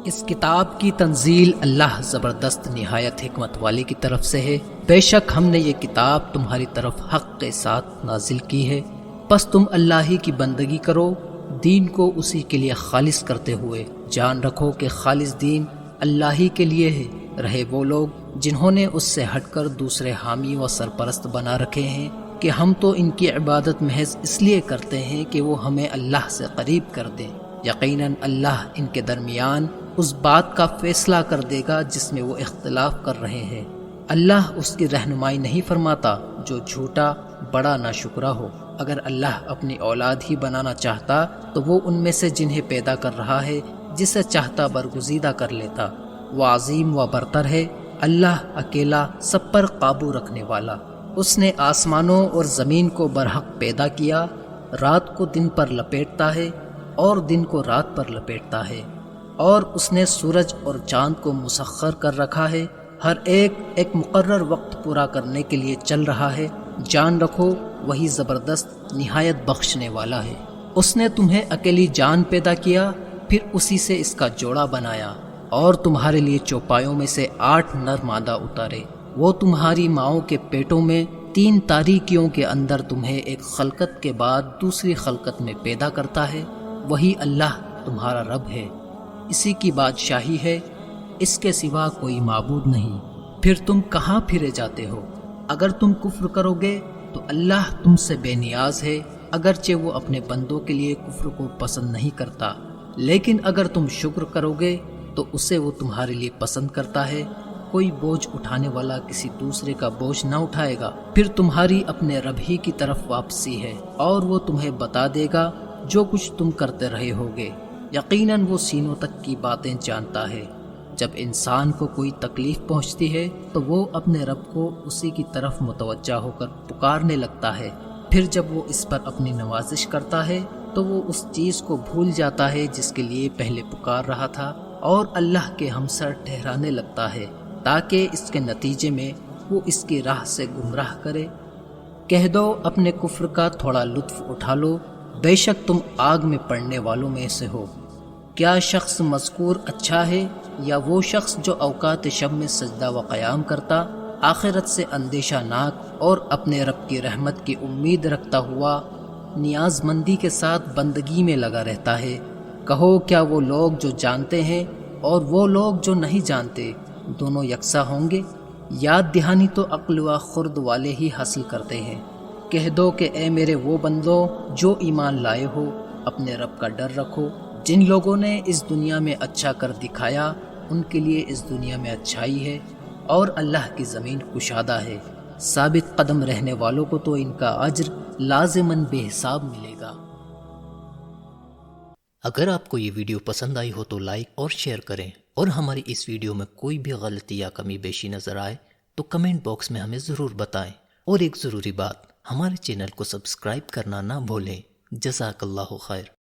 اس کتاب کی تنزیل اللہ زبردست نہایت حکمت والی کی طرف سے ہے۔ بے شک ہم نے یہ کتاب تمہاری طرف حق کے ساتھ نازل کی ہے، پس تم اللہ ہی کی بندگی کرو، دین کو اسی کے لیے خالص کرتے ہوئے جان رکھو کہ خالص دین اللہ ہی کے لیے ہے۔ رہے وہ لوگ جنہوں نے اس سے ہٹ کر دوسرے حامی و سرپرست بنا رکھے ہیں کہ ہم تو ان کی عبادت محض اس لیے کرتے ہیں کہ وہ ہمیں اللہ سے قریب کر دیں، یقیناً اللہ ان کے درمیان اس بات کا فیصلہ کر دے گا جس میں وہ اختلاف کر رہے ہیں۔ اللہ اس کی رہنمائی نہیں فرماتا جو جھوٹا بڑا ناشکرا ہو۔ اگر اللہ اپنی اولاد ہی بنانا چاہتا تو وہ ان میں سے جنہیں پیدا کر رہا ہے جسے چاہتا برگزیدہ کر لیتا۔ وہ عظیم و برتر ہے، اللہ اکیلا سب پر قابو رکھنے والا۔ اس نے آسمانوں اور زمین کو برحق پیدا کیا، رات کو دن پر لپیٹتا ہے اور دن کو رات پر لپیٹتا ہے، اور اس نے سورج اور چاند کو مسخر کر رکھا ہے، ہر ایک مقرر وقت پورا کرنے کے لیے چل رہا ہے۔ جان رکھو وہی زبردست نہایت بخشنے والا ہے۔ اس نے تمہیں اکیلی جان پیدا کیا، پھر اسی سے اس کا جوڑا بنایا، اور تمہارے لیے چوپایوں میں سے 8 نر مادہ اتارے۔ وہ تمہاری ماؤں کے پیٹوں میں 3 تاریکیوں کے اندر تمہیں ایک خلقت کے بعد دوسری خلقت میں پیدا کرتا ہے۔ وہی اللہ تمہارا رب ہے، اسی کی بادشاہی ہے، اس کے سوا کوئی معبود نہیں۔ پھر تم کہاں پھرے جاتے ہو؟ اگر تم کفر کرو گے تو اللہ تم سے بے نیاز ہے، اگرچہ وہ اپنے بندوں کے لیے کفر کو پسند نہیں کرتا، لیکن اگر تم شکر کرو گے تو اسے وہ تمہارے لیے پسند کرتا ہے۔ کوئی بوجھ اٹھانے والا کسی دوسرے کا بوجھ نہ اٹھائے گا۔ پھر تمہاری اپنے رب ہی کی طرف واپسی ہے، اور وہ تمہیں بتا دے گا جو کچھ تم کرتے رہے ہوگے۔ یقیناً وہ سینوں تک کی باتیں جانتا ہے۔ جب انسان کو کوئی تکلیف پہنچتی ہے تو وہ اپنے رب کو اسی کی طرف متوجہ ہو کر پکارنے لگتا ہے، پھر جب وہ اس پر اپنی نوازش کرتا ہے تو وہ اس چیز کو بھول جاتا ہے جس کے لیے پہلے پکار رہا تھا، اور اللہ کے ہمسر ٹھہرانے لگتا ہے تاکہ اس کے نتیجے میں وہ اس کی راہ سے گمراہ کرے۔ کہہ دو اپنے کفر کا تھوڑا لطف اٹھا لو، بے شک تم آگ میں پڑنے والوں میں سے ہو۔ کیا شخص مذکور اچھا ہے یا وہ شخص جو اوقات شب میں سجدہ و قیام کرتا، آخرت سے اندیشہ ناک اور اپنے رب کی رحمت کی امید رکھتا ہوا نیاز مندی کے ساتھ بندگی میں لگا رہتا ہے؟ کہو کیا وہ لوگ جو جانتے ہیں اور وہ لوگ جو نہیں جانتے دونوں یکساں ہوں گے؟ یاد دہانی تو عقل و خرد والے ہی حاصل کرتے ہیں۔ کہہ دو کہ اے میرے وہ بندو جو ایمان لائے ہو، اپنے رب کا ڈر رکھو۔ جن لوگوں نے اس دنیا میں اچھا کر دکھایا ان کے لیے اس دنیا میں اچھائی ہے، اور اللہ کی زمین کشادہ ہے۔ ثابت قدم رہنے والوں کو تو ان کا اجر لازماً بے حساب ملے گا۔ اگر آپ کو یہ ویڈیو پسند آئی ہو تو لائک اور شیئر کریں، اور ہماری اس ویڈیو میں کوئی بھی غلطی یا کمی بیشی نظر آئے تو کمنٹ باکس میں ہمیں ضرور بتائیں۔ اور ایک ضروری بات، ہمارے چینل کو سبسکرائب کرنا نہ بھولیں۔ جزاک اللہ خیر۔